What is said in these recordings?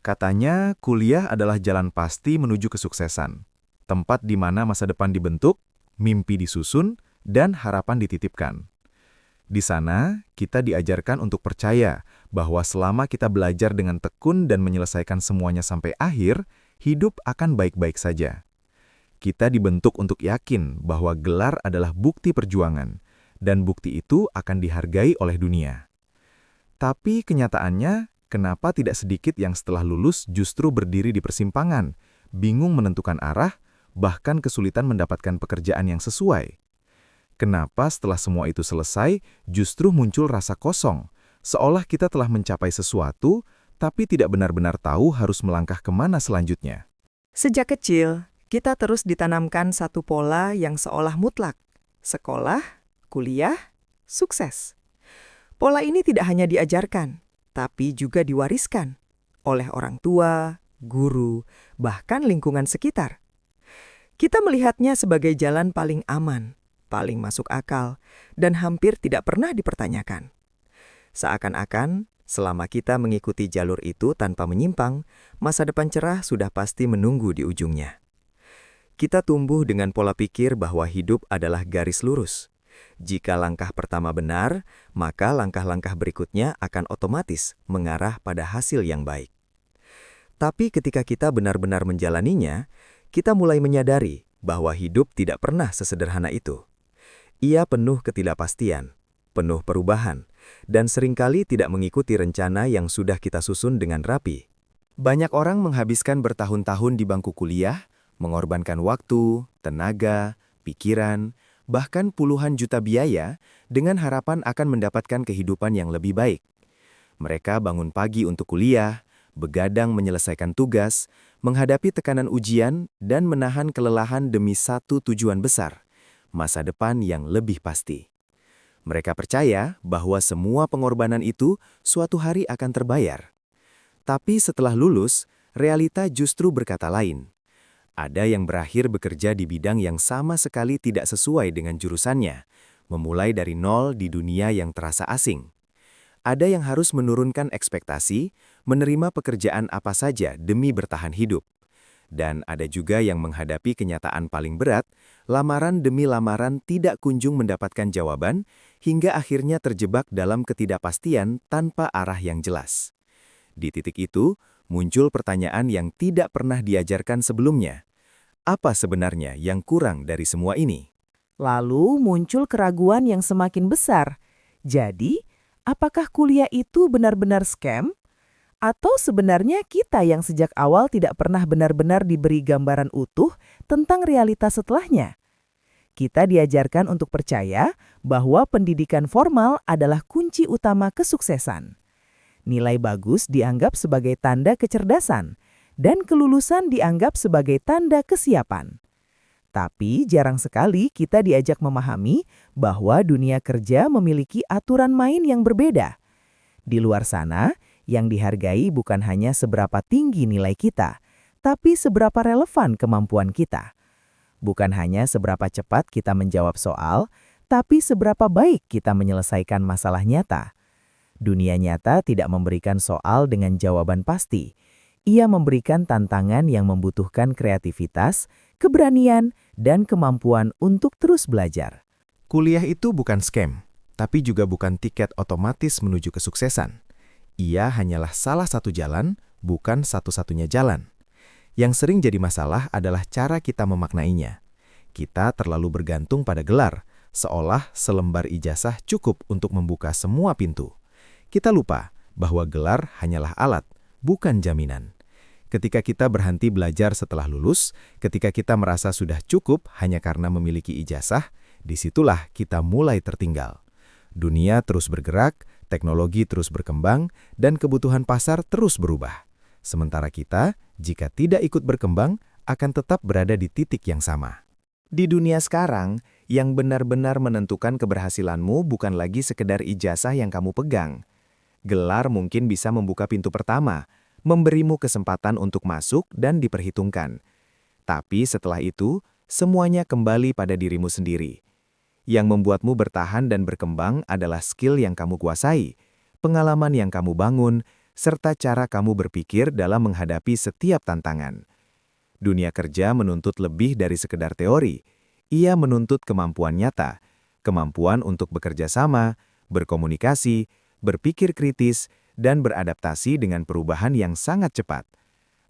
Katanya, kuliah adalah jalan pasti menuju kesuksesan. Tempat di mana masa depan dibentuk, mimpi disusun, dan harapan dititipkan. Di sana, kita diajarkan untuk percaya bahwa selama kita belajar dengan tekun dan menyelesaikan semuanya sampai akhir, hidup akan baik-baik saja. Kita dibentuk untuk yakin bahwa gelar adalah bukti perjuangan, dan bukti itu akan dihargai oleh dunia. Tapi kenyataannya, kenapa tidak sedikit yang setelah lulus justru berdiri di persimpangan, bingung menentukan arah, bahkan kesulitan mendapatkan pekerjaan yang sesuai? Kenapa setelah semua itu selesai, justru muncul rasa kosong, seolah kita telah mencapai sesuatu, tapi tidak benar-benar tahu harus melangkah kemana selanjutnya? Sejak kecil, kita terus ditanamkan satu pola yang seolah mutlak. Sekolah, kuliah, sukses. Pola ini tidak hanya diajarkan, tapi juga diwariskan oleh orang tua, guru, bahkan lingkungan sekitar. Kita melihatnya sebagai jalan paling aman, paling masuk akal, dan hampir tidak pernah dipertanyakan. Seakan-akan, selama kita mengikuti jalur itu tanpa menyimpang, masa depan cerah sudah pasti menunggu di ujungnya. Kita tumbuh dengan pola pikir bahwa hidup adalah garis lurus. Jika langkah pertama benar, maka langkah-langkah berikutnya akan otomatis mengarah pada hasil yang baik. Tapi ketika kita benar-benar menjalaninya, kita mulai menyadari bahwa hidup tidak pernah sesederhana itu. Ia penuh ketidakpastian, penuh perubahan, dan seringkali tidak mengikuti rencana yang sudah kita susun dengan rapi. Banyak orang menghabiskan bertahun-tahun di bangku kuliah, mengorbankan waktu, tenaga, pikiran, bahkan puluhan juta biaya dengan harapan akan mendapatkan kehidupan yang lebih baik. Mereka bangun pagi untuk kuliah, begadang menyelesaikan tugas, menghadapi tekanan ujian, dan menahan kelelahan demi satu tujuan besar, masa depan yang lebih pasti. Mereka percaya bahwa semua pengorbanan itu suatu hari akan terbayar. Tapi setelah lulus, realita justru berkata lain. Ada yang berakhir bekerja di bidang yang sama sekali tidak sesuai dengan jurusannya, memulai dari nol di dunia yang terasa asing. Ada yang harus menurunkan ekspektasi, menerima pekerjaan apa saja demi bertahan hidup. Dan ada juga yang menghadapi kenyataan paling berat, lamaran demi lamaran tidak kunjung mendapatkan jawaban, hingga akhirnya terjebak dalam ketidakpastian tanpa arah yang jelas. Di titik itu, muncul pertanyaan yang tidak pernah diajarkan sebelumnya. Apa sebenarnya yang kurang dari semua ini? Lalu muncul keraguan yang semakin besar. Jadi, apakah kuliah itu benar-benar scam? Atau sebenarnya kita yang sejak awal tidak pernah benar-benar diberi gambaran utuh tentang realitas setelahnya? Kita diajarkan untuk percaya bahwa pendidikan formal adalah kunci utama kesuksesan. Nilai bagus dianggap sebagai tanda kecerdasan, dan kelulusan dianggap sebagai tanda kesiapan. Tapi jarang sekali kita diajak memahami bahwa dunia kerja memiliki aturan main yang berbeda. Di luar sana, yang dihargai bukan hanya seberapa tinggi nilai kita, tapi seberapa relevan kemampuan kita. Bukan hanya seberapa cepat kita menjawab soal, tapi seberapa baik kita menyelesaikan masalah nyata. Dunia nyata tidak memberikan soal dengan jawaban pasti. Ia memberikan tantangan yang membutuhkan kreativitas, keberanian, dan kemampuan untuk terus belajar. Kuliah itu bukan scam, tapi juga bukan tiket otomatis menuju kesuksesan. Ia hanyalah salah satu jalan, bukan satu-satunya jalan. Yang sering jadi masalah adalah cara kita memaknainya. Kita terlalu bergantung pada gelar, seolah selembar ijazah cukup untuk membuka semua pintu. Kita lupa bahwa gelar hanyalah alat, bukan jaminan. Ketika kita berhenti belajar setelah lulus, ketika kita merasa sudah cukup hanya karena memiliki ijazah, disitulah kita mulai tertinggal. Dunia terus bergerak, teknologi terus berkembang, dan kebutuhan pasar terus berubah. Sementara kita, jika tidak ikut berkembang, akan tetap berada di titik yang sama. Di dunia sekarang, yang benar-benar menentukan keberhasilanmu bukan lagi sekedar ijazah yang kamu pegang. Gelar mungkin bisa membuka pintu pertama, memberimu kesempatan untuk masuk dan diperhitungkan. Tapi setelah itu, semuanya kembali pada dirimu sendiri. Yang membuatmu bertahan dan berkembang adalah skill yang kamu kuasai, pengalaman yang kamu bangun, serta cara kamu berpikir dalam menghadapi setiap tantangan. Dunia kerja menuntut lebih dari sekedar teori. Ia menuntut kemampuan nyata, kemampuan untuk bekerja sama, berkomunikasi, berpikir kritis, dan beradaptasi dengan perubahan yang sangat cepat.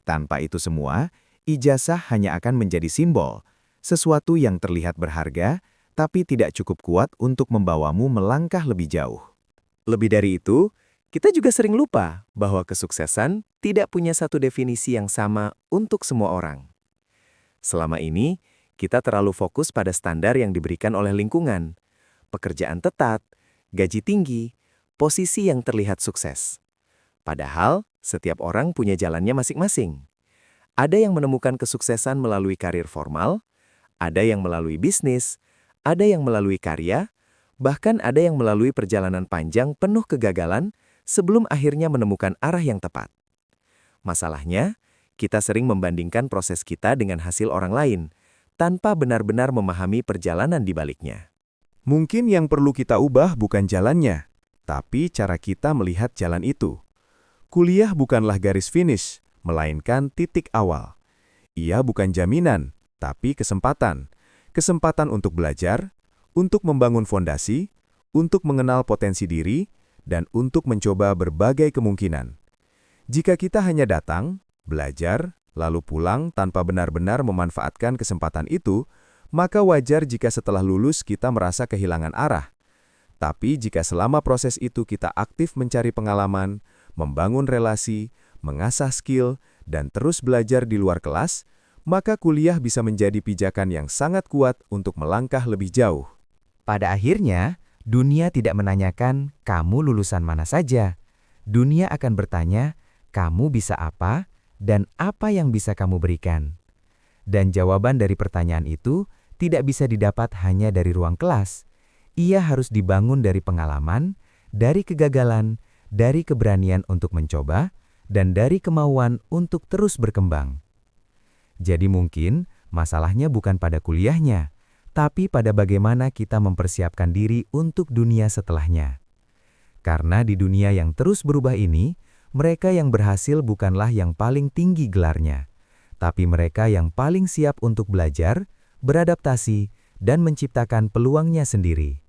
Tanpa itu semua, ijazah hanya akan menjadi simbol, sesuatu yang terlihat berharga, tapi tidak cukup kuat untuk membawamu melangkah lebih jauh. Lebih dari itu, kita juga sering lupa bahwa kesuksesan tidak punya satu definisi yang sama untuk semua orang. Selama ini, kita terlalu fokus pada standar yang diberikan oleh lingkungan, pekerjaan tetap, gaji tinggi, posisi yang terlihat sukses. Padahal, setiap orang punya jalannya masing-masing. Ada yang menemukan kesuksesan melalui karir formal, ada yang melalui bisnis, ada yang melalui karya, bahkan ada yang melalui perjalanan panjang penuh kegagalan sebelum akhirnya menemukan arah yang tepat. Masalahnya, kita sering membandingkan proses kita dengan hasil orang lain, tanpa benar-benar memahami perjalanan di baliknya. Mungkin yang perlu kita ubah bukan jalannya, tapi cara kita melihat jalan itu. Kuliah bukanlah garis finish, melainkan titik awal. Ia bukan jaminan, tapi kesempatan. Kesempatan untuk belajar, untuk membangun fondasi, untuk mengenal potensi diri, dan untuk mencoba berbagai kemungkinan. Jika kita hanya datang, belajar, lalu pulang tanpa benar-benar memanfaatkan kesempatan itu, maka wajar jika setelah lulus kita merasa kehilangan arah. Tapi jika selama proses itu kita aktif mencari pengalaman, membangun relasi, mengasah skill, dan terus belajar di luar kelas, maka kuliah bisa menjadi pijakan yang sangat kuat untuk melangkah lebih jauh. Pada akhirnya, dunia tidak menanyakan kamu lulusan mana saja. Dunia akan bertanya, kamu bisa apa, dan apa yang bisa kamu berikan. Dan jawaban dari pertanyaan itu tidak bisa didapat hanya dari ruang kelas. Ia harus dibangun dari pengalaman, dari kegagalan, dari keberanian untuk mencoba, dan dari kemauan untuk terus berkembang. Jadi mungkin masalahnya bukan pada kuliahnya, tapi pada bagaimana kita mempersiapkan diri untuk dunia setelahnya. Karena di dunia yang terus berubah ini, mereka yang berhasil bukanlah yang paling tinggi gelarnya, tapi mereka yang paling siap untuk belajar, beradaptasi, dan menciptakan peluangnya sendiri.